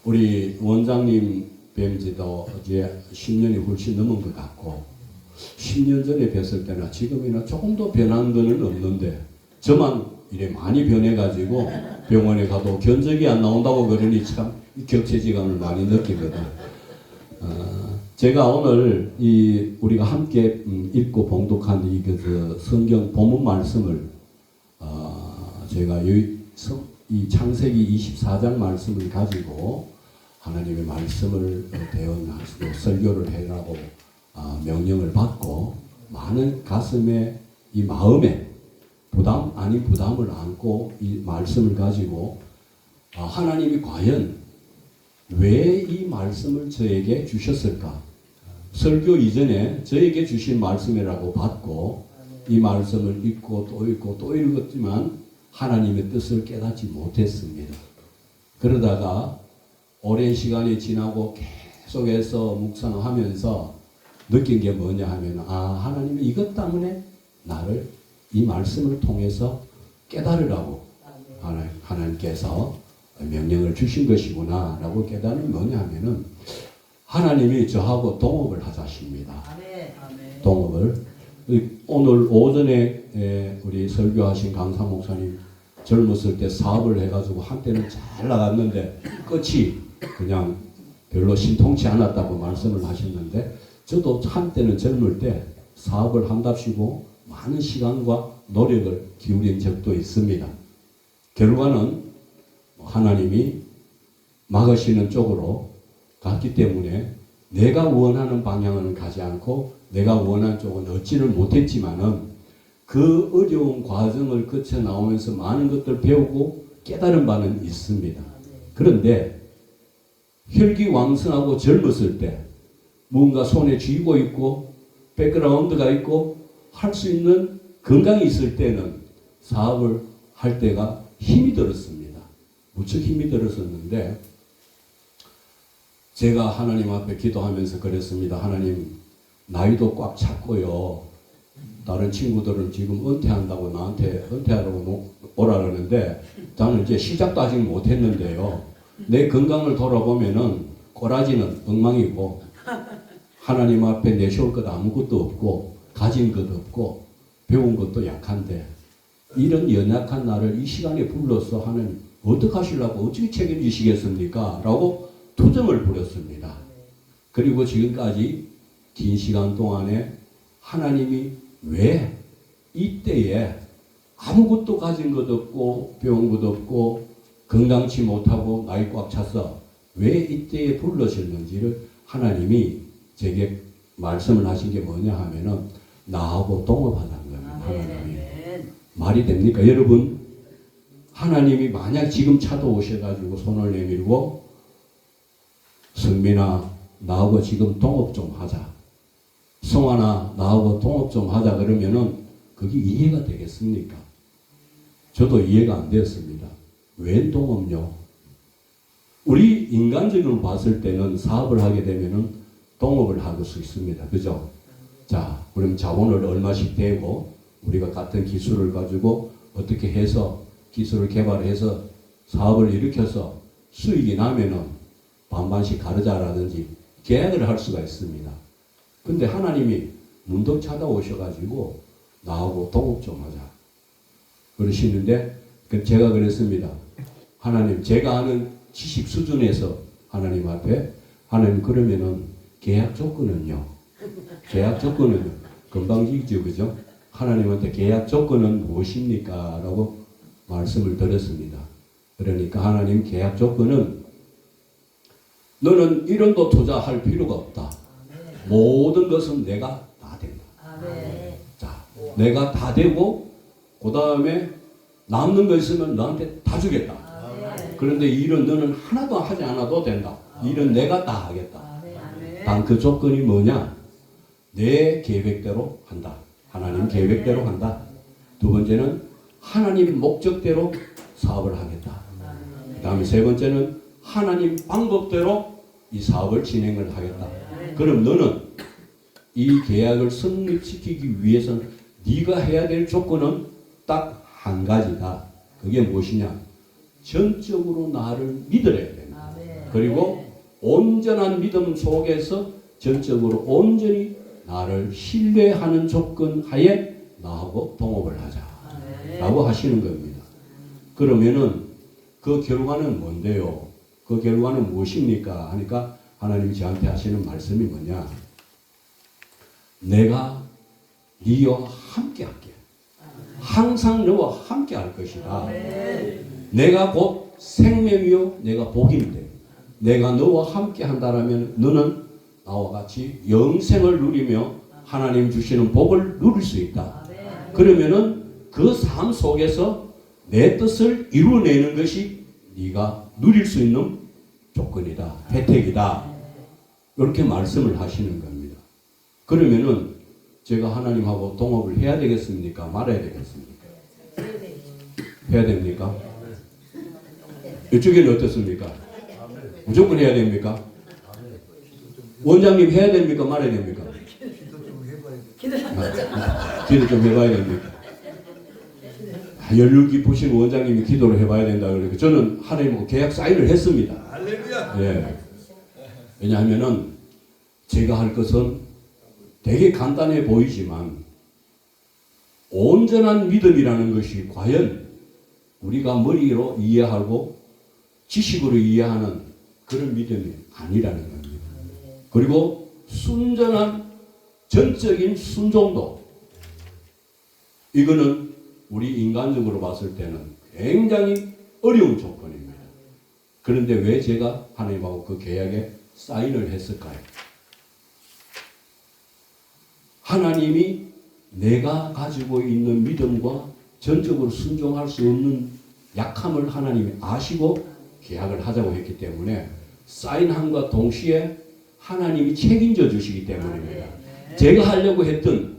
우리 원장님 뵌지도 이제 10년이 훨씬 넘은 것 같고 10년 전에 뵀을 때나 지금이나 조금 더 변한 거는 없는데 저만 이래 많이 변해가지고 병원에 가도 견적이 안 나온다고 그러니 참 격세지감을 많이 느끼거든. 제가 오늘 우리가 함께 읽고 봉독한 그 성경 본문 말씀을 제가 이 창세기 24장 말씀을 가지고 하나님의 말씀을 대언하시고 설교를 해라고 명령을 받고 많은 가슴에 이 마음에 부담 아닌 부담을 안고 이 말씀을 가지고 하나님이 과연 왜 이 말씀을 저에게 주셨을까? 설교 이전에 저에게 주신 말씀이라고 받고 이 말씀을 읽고 또 읽고 또 읽었지만 하나님의 뜻을 깨닫지 못했습니다. 그러다가 오랜 시간이 지나고 계속해서 묵상하면서 느낀 게 뭐냐 하면 하나님이 이것 때문에 나를 이 말씀을 통해서 깨달으라고 하나님께서 명령을 주신 것이구나 라고 깨달음이 뭐냐 하면은 하나님이 저하고 동업을 하자십니다. 동업을. 오늘 오전에 우리 설교하신 강사 목사님 젊었을 때 사업을 해가지고 한때는 잘 나갔는데 끝이 그냥 별로 신통치 않았다고 말씀을 하셨는데 저도 한때는 젊을 때 사업을 한답시고 많은 시간과 노력을 기울인 적도 있습니다. 결과는 하나님이 막으시는 쪽으로 갔기 때문에 내가 원하는 방향은 가지 않고 내가 원하는 쪽은 얻지를 못했지만은 그 어려운 과정을 거쳐 나오면서 많은 것들 배우고 깨달은 바는 있습니다. 그런데 혈기왕성하고 젊었을 때 뭔가 손에 쥐고 있고 백그라운드가 있고 할 수 있는 건강이 있을 때는 사업을 할 때가 힘이 들었습니다. 무척 힘이 들었었는데 제가 하나님 앞에 기도하면서 그랬습니다. 하나님 나이도 꽉 찼고요. 다른 친구들은 지금 은퇴한다고 나한테 은퇴하라고 오라 그러는데 나는 이제 시작도 아직 못했는데요. 내 건강을 돌아보면은 꼬라지는 엉망이고 하나님 앞에 내세울 것 아무것도 없고 가진 것 없고 배운 것도 약한데 이런 연약한 나를 이 시간에 불러서 하나님 어떻게 하시려고 어떻게 책임지시겠습니까? 라고 투정을 부렸습니다. 그리고 지금까지 긴 시간 동안에 하나님이 왜 이때에 아무것도 가진 것 없고 배운 것 없고 건강치 못하고 나이 꽉 차서 왜 이때에 불러셨는지를 하나님이 제게 말씀을 하신 게 뭐냐 하면은 나하고 동업하자는 겁니다. 하나님이. 말이 됩니까? 여러분 하나님이 만약 지금 찾아오셔가지고 손을 내밀고 성민아 나하고 지금 동업 좀 하자. 성환아 나하고 동업 좀 하자 그러면은 그게 이해가 되겠습니까? 저도 이해가 안 되었습니다. 왜 동업요? 우리 인간적으로 봤을 때는 사업을 하게 되면은 동업을 할 수 있습니다. 그죠? 자, 그럼 자본을 얼마씩 대고 우리가 같은 기술을 가지고 어떻게 해서 기술을 개발해서 사업을 일으켜서 수익이 나면은 반반씩 가르자라든지 계약을 할 수가 있습니다. 근데 하나님이 문득 찾아오셔가지고 나하고 동업 좀 하자. 그러시는데 제가 그랬습니다. 하나님 제가 아는 지식 수준에서 하나님 앞에 하나님 그러면은 계약 조건은요. 계약 조건은 건방지죠. 그죠? 하나님한테 계약 조건은 무엇입니까? 라고 말씀을 드렸습니다. 그러니까 하나님 계약 조건은 너는 1원도 투자할 필요가 없다. 모든 것은 내가 다 된다. 자, 내가 다 되고 그 다음에 남는 거 있으면 너한테 다 주겠다. 그런데 이 일은 너는 하나도 하지 않아도 된다. 이 일은 내가 다 하겠다. 단 그 조건이 뭐냐? 내 계획대로 한다. 하나님 계획대로 한다. 두 번째는 하나님 목적대로 사업을 하겠다. 그 다음에 세 번째는 하나님 방법대로 이 사업을 진행을 하겠다. 그럼 너는 이 계약을 성립시키기 위해서는 네가 해야 될 조건은 딱 한 가지다. 그게 무엇이냐? 전적으로 나를 믿어야 된다. 그리고 온전한 믿음 속에서 전적으로 온전히 나를 신뢰하는 조건 하에 나하고 동업을 하자라고 하시는 겁니다. 그러면은 그 결과는 뭔데요? 그 결과는 무엇입니까? 하니까 하나님이 저한테 하시는 말씀이 뭐냐? 내가 네와 함께 할게. 항상 너와 함께 할 것이다. 내가 곧 생명이요 내가 복인데 내가 너와 함께 한다라면 너는 나와 같이 영생을 누리며 하나님 주시는 복을 누릴 수 있다. 그러면은 그 삶 속에서 내 뜻을 이루어내는 것이 네가 누릴 수 있는 조건이다. 혜택이다. 이렇게 말씀을 하시는 겁니다. 그러면은 제가 하나님하고 동업을 해야 되겠습니까? 말아야 되겠습니까? 해야 됩니까? 이쪽에는 어떻습니까? 무조건 해야 됩니까? 원장님 해야 됩니까? 말아야 됩니까? 기도 좀 해봐야 됩니까? 연륜 깊으신 원장님이 기도를 해봐야 된다 그러니까 저는 하나님하고 계약 사인을 했습니다. 예. 왜냐하면은 제가 할 것은 되게 간단해 보이지만 온전한 믿음이라는 것이 과연 우리가 머리로 이해하고 지식으로 이해하는 그런 믿음이 아니라는 겁니다. 그리고 순전한 전적인 순종도 이거는 우리 인간적으로 봤을 때는 굉장히 어려운 조건입니다. 그런데 왜 제가 하나님하고 그 계약에 사인을 했을까요? 하나님이 내가 가지고 있는 믿음과 전적으로 순종할 수 없는 약함을 하나님이 아시고 계약을 하자고 했기 때문에 사인함과 동시에 하나님이 책임져 주시기 때문입니다. 제가 하려고 했던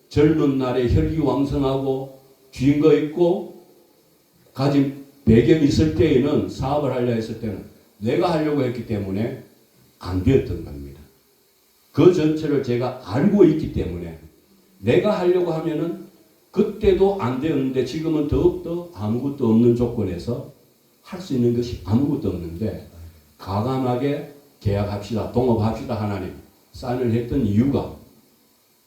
젊은 날에 혈기왕성하고 쥐인거 있고 가진 배경이 있을 때에는 사업을 하려 했을 때는 내가 하려고 했기 때문에 안 되었던 겁니다. 그 전체를 제가 알고 있기 때문에 내가 하려고 하면은 그때도 안 되었는데 지금은 더욱더 아무것도 없는 조건에서 할 수 있는 것이 아무것도 없는데 과감하게 계약합시다. 동업합시다. 하나님 사인을 했던 이유가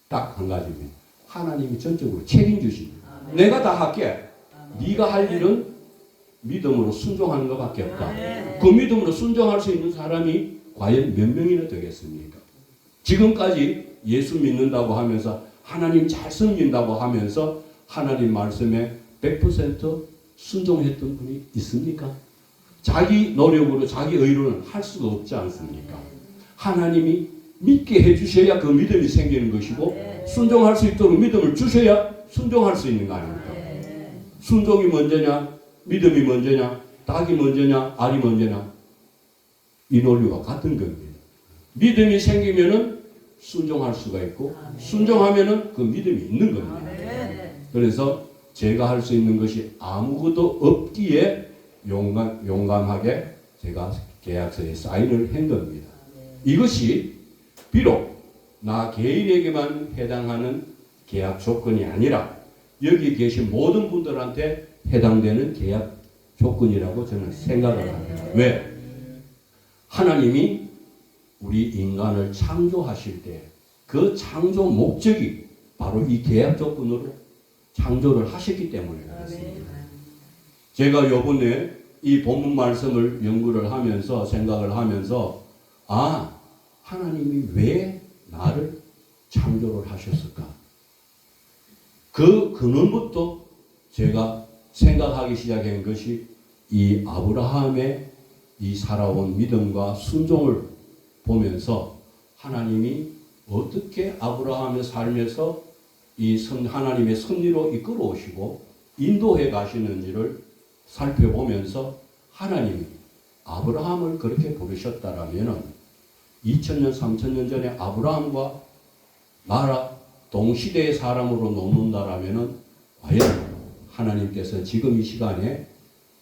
딱 한 가지입니다. 하나님이 전적으로 책임주십니다. 내가 다 할게. 네가 할 일은 믿음으로 순종하는 것밖에 없다. 그 믿음으로 순종할 수 있는 사람이 과연 몇 명이나 되겠습니까? 지금까지 예수 믿는다고 하면서 하나님 잘 섬긴다고 하면서 하나님 말씀에 100% 순종했던 분이 있습니까? 자기 노력으로 자기 의로는 할 수가 없지 않습니까? 하나님이 믿게 해주셔야 그 믿음이 생기는 것이고 순종할 수 있도록 믿음을 주셔야 순종할 수 있는 거 아닙니까? 순종이 먼저냐 믿음이 먼저냐 닭이 먼저냐 알이 먼저냐 이 논리와 같은 겁니다. 믿음이 생기면은 순종할 수가 있고 순종하면은 그 믿음이 있는 겁니다. 그래서 제가 할 수 있는 것이 아무것도 없기에 용감하게 제가 계약서에 사인을 한 겁니다. 이것이 비록 나 개인에게만 해당하는 계약 조건이 아니라 여기 계신 모든 분들한테 해당되는 계약 조건이라고 저는 생각을 합니다. 왜? 하나님이 우리 인간을 창조하실 때 그 창조 목적이 바로 이 계약 조건으로 창조를 하셨기 때문에 그렇습니다. 제가 요번에 이 본문 말씀을 연구를 하면서 생각을 하면서 하나님이 왜 나를 창조를 하셨을까? 그 근원부터 제가 생각하기 시작한 것이 이 아브라함의 이 살아온 믿음과 순종을 보면서 하나님이 어떻게 아브라함의 삶에서 이 하나님의 섭리로 이끌어 오시고 인도해 가시는지를 살펴보면서 하나님이 아브라함을 그렇게 부르셨다라면 2000년, 3000년 전에 아브라함과 나라 동시대의 사람으로 놓는다라면 과연 하나님께서 지금 이 시간에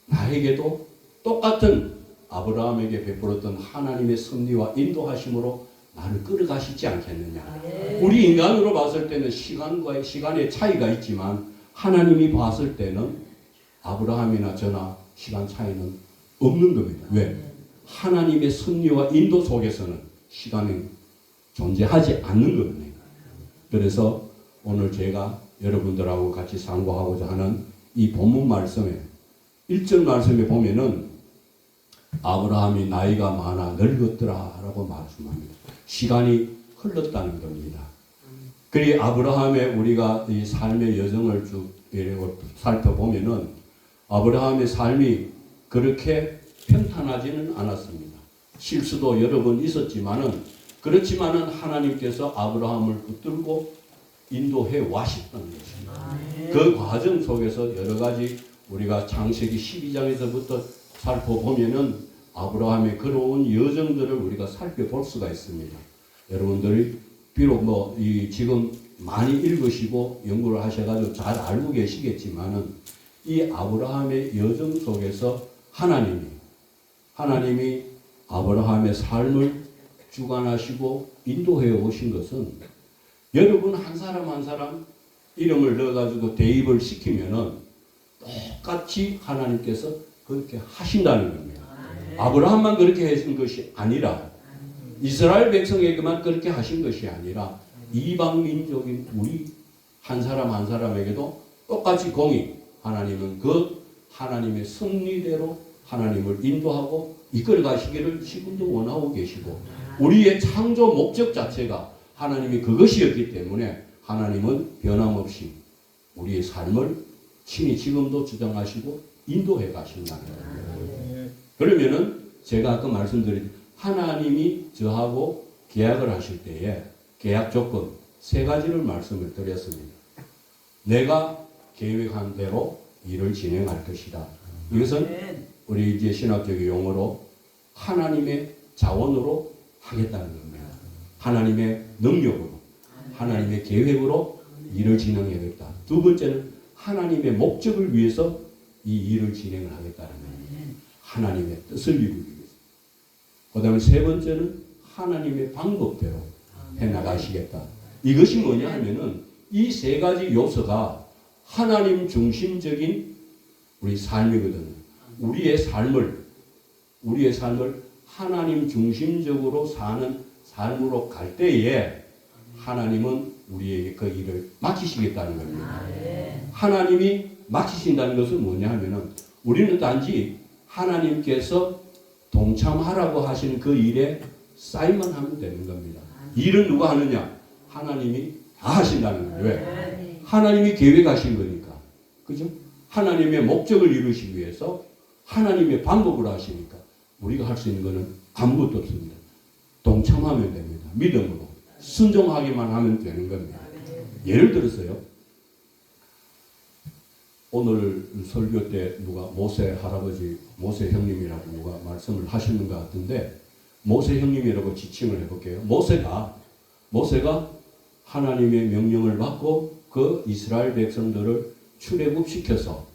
나에게도 똑같은 아브라함에게 베풀었던 하나님의 섭리와 인도하심으로 나를 끌어가시지 않겠느냐. 우리 인간으로 봤을 때는 시간과의 시간의 차이가 있지만 하나님이 봤을 때는 아브라함이나 저나 시간 차이는 없는 겁니다. 왜? 하나님의 섭리와 인도 속에서는 시간이 존재하지 않는 거거든요. 그래서 오늘 제가 여러분들하고 같이 상고하고자 하는 이 본문 말씀에 1절 말씀에 보면은 아브라함이 나이가 많아 늙었더라 라고 말씀합니다. 시간이 흘렀다는 겁니다. 그리 아브라함의 우리가 이 삶의 여정을 쭉 살펴보면은 아브라함의 삶이 그렇게 평탄하지는 않았습니다. 실수도 여러 번 있었지만은 그렇지만은 하나님께서 아브라함을 붙들고 인도해 와셨다는 것입니다. 그 과정 속에서 여러 가지 우리가 창세기 12장에서부터 살펴보면은 아브라함의 그로운 여정들을 우리가 살펴볼 수가 있습니다. 여러분들이 비록 지금 많이 읽으시고 연구를 하셔가지고 잘 알고 계시겠지만은 이 아브라함의 여정 속에서 하나님이 아브라함의 삶을 주관하시고 인도해 오신 것은 여러분 한 사람 한 사람 이름을 넣어가지고 대입을 시키면은 똑같이 하나님께서 그렇게 하신다는 겁니다. 아브라함만 그렇게 하신 것이 아니라 이스라엘 백성에게만 그렇게 하신 것이 아니라 이방 민족인 우리 한 사람 한 사람에게도 똑같이 공의 하나님은 그 하나님의 섭리대로 하나님을 인도하고 이끌어 가시기를 지금도 원하고 계시고 우리의 창조 목적 자체가 하나님이 그것이었기 때문에 하나님은 변함없이 우리의 삶을 친히 지금도 주장하시고 인도해 가신다는 거예요. 그러면은 제가 아까 말씀드린 하나님이 저하고 계약을 하실 때에 계약 조건 3가지를 말씀을 드렸습니다. 내가 계획한 대로 일을 진행할 것이다. 이것은 우리 이제 신학적인 용어로 하나님의 자원으로 하겠다는 겁니다. 하나님의 능력으로, 하나님의 계획으로 일을 진행하겠다. 2번째는 하나님의 목적을 위해서 이 일을 진행을 하겠다는 겁니다. 하나님의 뜻을 이루기 위해서. 그 다음에 3번째는 하나님의 방법대로 해나가시겠다. 이것이 뭐냐 하면은 이 3가지 요소가 하나님 중심적인 우리 삶이거든요. 우리의 삶을 하나님 중심적으로 사는 삶으로 갈 때에 하나님은 우리에게 그 일을 맡기시겠다는 겁니다. 하나님이 맡기신다는 것은 뭐냐 하면은 우리는 단지 하나님께서 동참하라고 하시는 그 일에 사인만 하면 되는 겁니다. 일은 누가 하느냐? 하나님이 다 하신다는 거예요. 왜? 하나님이 계획하신 거니까. 그죠? 하나님의 목적을 이루시기 위해서 하나님의 방법으로 하시니까 우리가 할 수 있는 것은 아무것도 없습니다. 동참하면 됩니다. 믿음으로. 순종하기만 하면 되는 겁니다. 예를 들어서요. 오늘 설교 때 누가 모세 할아버지, 모세 형님이라고 누가 말씀을 하시는 것 같은데 모세 형님이라고 지칭을 해볼게요. 모세가 하나님의 명령을 받고 그 이스라엘 백성들을 출애굽시켜서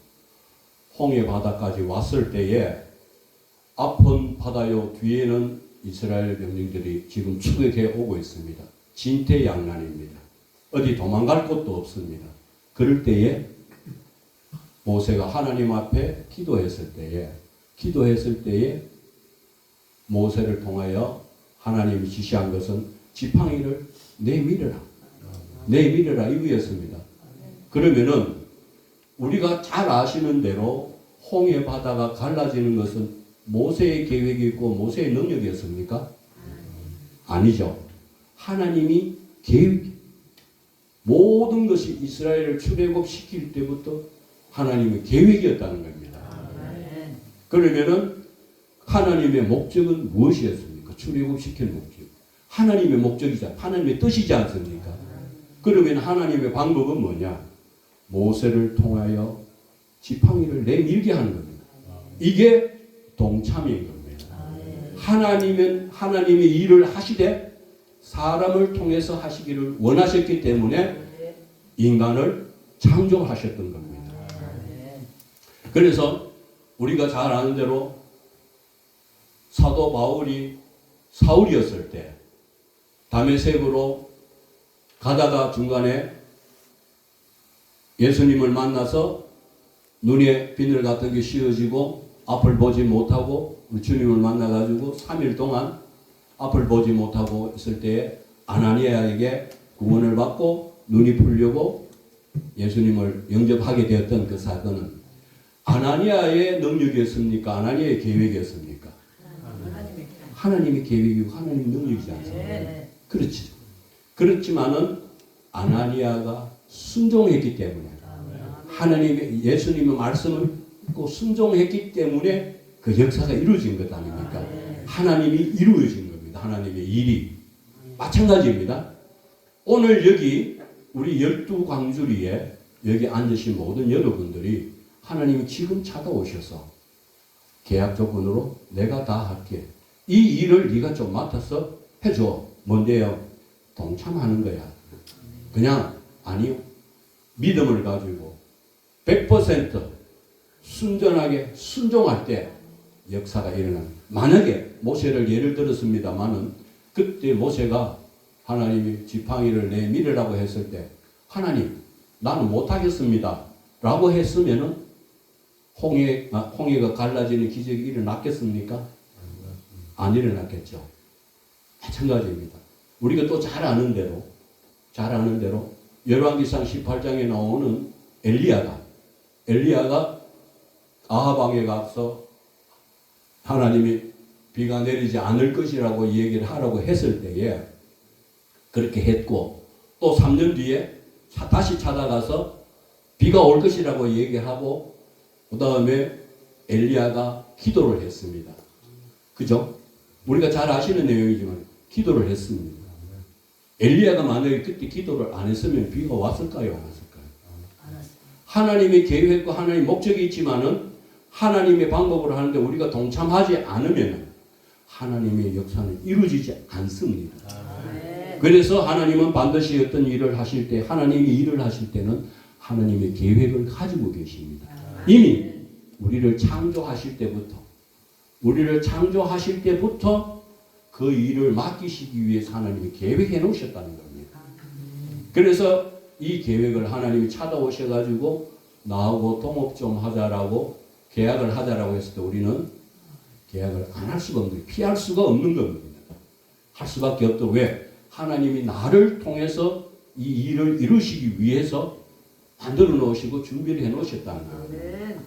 홍해 바다까지 왔을 때에 앞은 바다요 뒤에는 이스라엘 백성들이 지금 추격해 오고 있습니다. 진퇴양난입니다. 어디 도망갈 곳도 없습니다. 그럴 때에 모세가 하나님 앞에 기도했을 때에 모세를 통하여 하나님이 지시한 것은 지팡이를 내밀어라 이거였습니다. 그러면은 우리가 잘 아시는 대로 홍해 바다가 갈라지는 것은 모세의 계획이 있고 모세의 능력이었습니까? 아니죠. 하나님이 모든 것이 이스라엘을 출애굽시킬 때부터 하나님의 계획이었다는 겁니다. 그러면은 하나님의 목적은 무엇이었습니까? 출애굽시키는 목적. 하나님의 목적이자 하나님의 뜻이지 않습니까? 그러면 하나님의 방법은 뭐냐? 모세를 통하여 지팡이를 내밀게 하는 겁니다. 이게 동참인 겁니다. 하나님이 일을 하시되 사람을 통해서 하시기를 원하셨기 때문에 인간을 창조하셨던 겁니다. 그래서 우리가 잘 아는 대로 사도 바울이 사울이었을 때 다메섹으로 가다가 중간에 예수님을 만나서 눈에 비늘 같은 게 씌워지고 앞을 보지 못하고 우리 주님을 만나가지고 3일 동안 앞을 보지 못하고 있을 때에 아나니아에게 구원을 받고 눈이 풀려고 예수님을 영접하게 되었던 그 사건은 아나니아의 능력이었습니까? 아나니아의 계획이었습니까? 하나님의 계획이고 하나님의 능력이지 않습니까? 그렇지. 그렇지만은 아나니아가 순종했기 때문에 하나님의 예수님의 말씀을 듣고 순종했기 때문에 그 역사가 이루어진 것 아닙니까? 하나님이 이루어진 겁니다. 하나님의 일이. 마찬가지입니다. 오늘 여기 우리 12광주리에 여기 앉으신 모든 여러분들이 하나님이 지금 찾아오셔서 계약 조건으로 내가 다 할게. 이 일을 네가 좀 맡아서 해줘. 뭔데요? 동참하는 거야. 그냥 아니요. 믿음을 가지고 100% 순전하게 순종할 때 역사가 일어나는. 만약에 모세를 예를 들었습니다마는 그때 모세가 하나님이 지팡이를 내밀으라고 했을 때 하나님 나는 못하겠습니다 라고 했으면은 홍해가 갈라지는 기적이 일어났겠습니까? 안 일어났겠죠. 마찬가지입니다. 우리가 또 잘 아는 대로 열왕기상 18장에 나오는 엘리야가 아합 왕에 가서 하나님이 비가 내리지 않을 것이라고 얘기를 하라고 했을 때에 그렇게 했고 또 3년 뒤에 다시 찾아가서 비가 올 것이라고 얘기하고 그 다음에 엘리야가 기도를 했습니다. 그죠? 우리가 잘 아시는 내용이지만 기도를 했습니다. 엘리야가 만약에 그때 기도를 안 했으면 비가 왔을까요? 안 왔을까요? 하나님의 계획과 하나님의 목적이 있지만은 하나님의 방법으로 하는데 우리가 동참하지 않으면 하나님의 역사는 이루어지지 않습니다. 그래서 하나님은 반드시 어떤 일을 하실 때 하나님이 일을 하실 때는 하나님의 계획을 가지고 계십니다. 이미 우리를 창조하실 때부터 그 일을 맡기시기 위해서 하나님이 계획해 놓으셨다는 겁니다. 그래서 이 계획을 하나님이 찾아오셔가지고 나하고 동업 좀 하자라고 계약을 하자라고 했을 때 우리는 계약을 안 할 수가 없는 거예요. 피할 수가 없는 겁니다. 할 수밖에 없다. 왜? 하나님이 나를 통해서 이 일을 이루시기 위해서 만들어 놓으시고 준비를 해 놓으셨다는 거예요.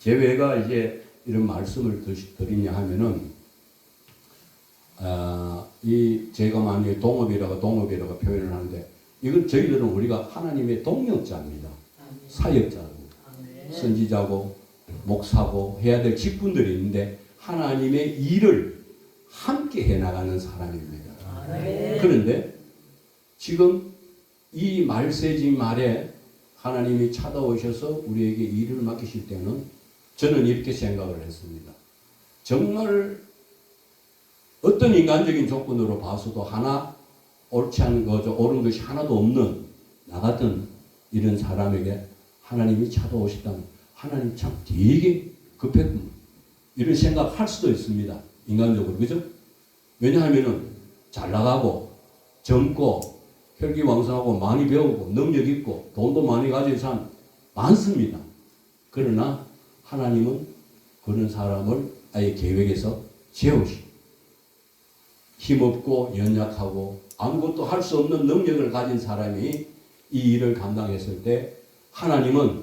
제가 이제 이런 말씀을 드리냐 하면은 제가 만약에 동업이라고 표현을 하는데 이건 저희들은 우리가 하나님의 동역자입니다. 사역자고 선지자고 목사고 해야 될 직분들이 있는데 하나님의 일을 함께 해나가는 사람입니다. 그런데 지금 이 말세지 말에 하나님이 찾아오셔서 우리에게 일을 맡기실 때는 저는 이렇게 생각을 했습니다. 정말 어떤 인간적인 조건으로 봐서도 하나 옳지 않은 거죠. 옳은 것이 하나도 없는 나 같은 이런 사람에게 하나님이 찾아오시다면 하나님 참 되게 급했구나. 이런 생각할 수도 있습니다. 인간적으로. 그죠? 왜냐하면은 잘 나가고 젊고 혈기왕성하고 많이 배우고 능력 있고 돈도 많이 가진 사람 많습니다. 그러나 하나님은 그런 사람을 아예 계획에서 재우시고 힘없고 연약하고 아무것도 할 수 없는 능력을 가진 사람이 이 일을 감당했을 때 하나님은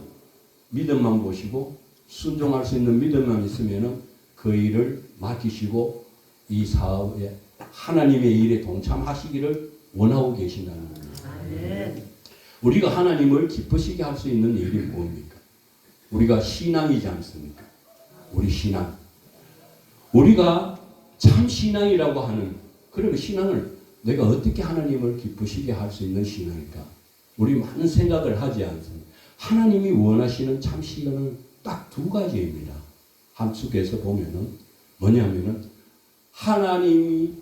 믿음만 보시고 순종할 수 있는 믿음만 있으면은 그 일을 맡기시고 이 사업에 하나님의 일에 동참하시기를 원하고 계신다는 겁니다. 우리가 하나님을 기쁘시게 할 수 있는 일이 뭡니까? 우리가 신앙이지 않습니까? 우리 신앙. 우리가 참 신앙이라고 하는 그러면 신앙을 내가 어떻게 하나님을 기쁘시게 할 수 있는 신앙일까? 우리 많은 생각을 하지 않습니다. 하나님이 원하시는 참 신앙은 딱 두 가지입니다. 함축해서 보면은 뭐냐면은 하나님이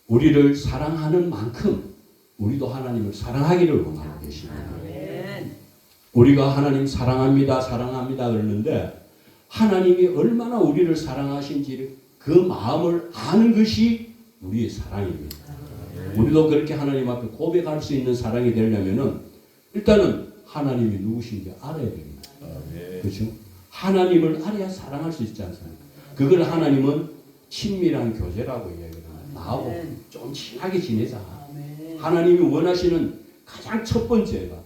우리를 사랑하는 만큼 우리도 하나님을 사랑하기를 원하고 계십니다. 우리가 하나님 사랑합니다 그러는데 하나님이 얼마나 우리를 사랑하신지 그 마음을 아는 것이 우리의 사랑입니다. 우리도 그렇게 하나님 앞에 고백할 수 있는 사랑이 되려면은 일단은 하나님이 누구신지 알아야 됩니다. 그렇죠? 하나님을 알아야 사랑할 수 있지 않습니까? 그걸 하나님은 친밀한 교제라고 이야기합니다. 나하고 좀 친하게 지내자. 하나님이 원하시는 가장 첫 번째가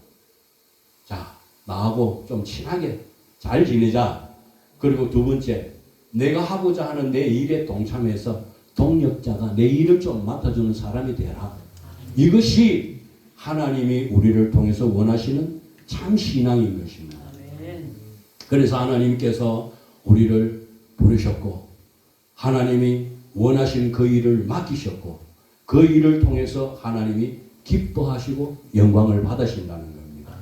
자, 나하고 좀 친하게 잘 지내자. 그리고 두 번째, 내가 하고자 하는 내 일에 동참해서 동력자가 내 일을 좀 맡아주는 사람이 되라. 이것이 하나님이 우리를 통해서 원하시는 참 신앙인 것입니다. 그래서 하나님께서 우리를 부르셨고 하나님이 원하시는 그 일을 맡기셨고 그 일을 통해서 하나님이 기뻐하시고 영광을 받으신다는 겁니다.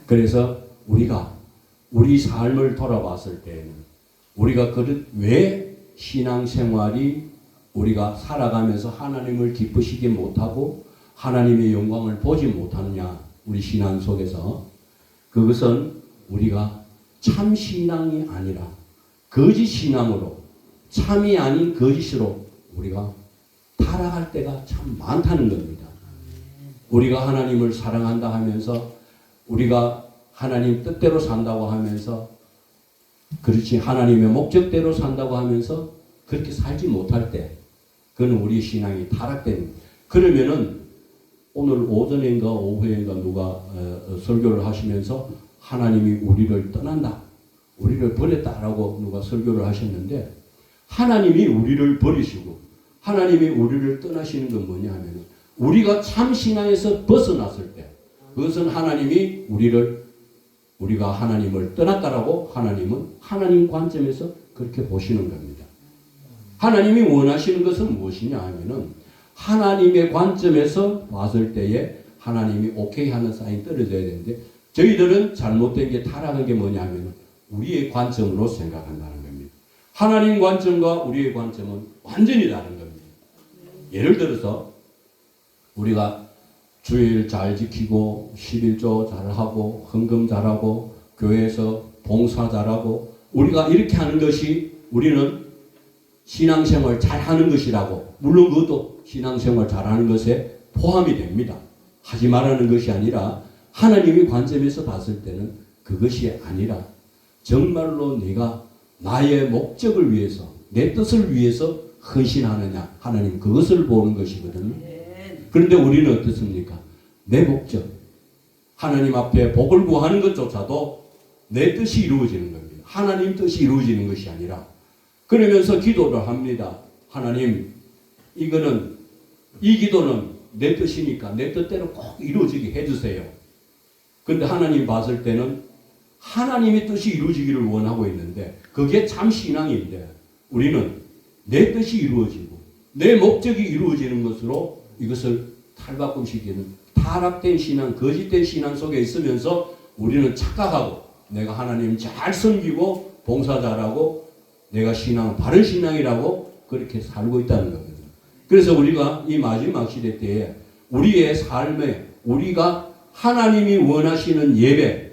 그래서 우리가 우리 삶을 돌아봤을 때에는 우리가 왜 신앙생활이 우리가 살아가면서 하나님을 기쁘시게 못하고 하나님의 영광을 보지 못하느냐, 우리 신앙 속에서. 그것은 우리가 참 신앙이 아니라 거짓 신앙으로, 참이 아닌 거짓으로 우리가 타락할 때가 참 많다는 겁니다. 우리가 하나님을 사랑한다 하면서 우리가 하나님 뜻대로 산다고 하면서 그렇지 하나님의 목적대로 산다고 하면서 그렇게 살지 못할 때 그건 우리 신앙이 타락됩니다. 그러면은 오늘 오전인가 오후인가 누가 설교를 하시면서 하나님이 우리를 떠난다, 우리를 버렸다라고 누가 설교를 하셨는데 하나님이 우리를 버리시고 하나님이 우리를 떠나시는 건 뭐냐 하면 우리가 참 신앙에서 벗어났을 때 그것은 하나님이 우리가 하나님을 떠났다라고 하나님은 하나님 관점에서 그렇게 보시는 겁니다. 하나님이 원하시는 것은 무엇이냐 하면은 하나님의 관점에서 봤을 때에 하나님이 오케이 하는 사인이 떨어져야 되는데 저희들은 잘못된 게 타락한 게 뭐냐 하면은 우리의 관점으로 생각한다는 겁니다. 하나님 관점과 우리의 관점은 완전히 다른 겁니다. 예를 들어서 우리가 주일 잘 지키고 11조 잘하고 헌금 잘하고 교회에서 봉사 잘하고 우리가 이렇게 하는 것이 우리는 신앙생활 잘하는 것이라고, 물론 그것도 신앙생활 잘하는 것에 포함이 됩니다. 하지 말라는 것이 아니라 하나님의 관점에서 봤을 때는 그것이 아니라 정말로 내가 나의 목적을 위해서 내 뜻을 위해서 헌신하느냐, 하나님 그것을 보는 것이거든요. 그런데 우리는 어떻습니까? 내 목적, 하나님 앞에 복을 구하는 것조차도 내 뜻이 이루어지는 겁니다. 하나님 뜻이 이루어지는 것이 아니라 그러면서 기도를 합니다. 하나님, 이 기도는 내 뜻이니까 내 뜻대로 꼭 이루어지게 해주세요. 그런데 하나님 봤을 때는 하나님의 뜻이 이루어지기를 원하고 있는데 그게 참 신앙인데 우리는 내 뜻이 이루어지고 내 목적이 이루어지는 것으로 이것을 탈바꿈시키는 타락된 신앙, 거짓된 신앙 속에 있으면서 우리는 착각하고 내가 하나님 잘 섬기고 봉사 잘하고 내가 바른 신앙이라고 그렇게 살고 있다는 겁니다. 그래서 우리가 이 마지막 시대 때에 우리의 삶에 우리가 하나님이 원하시는 예배,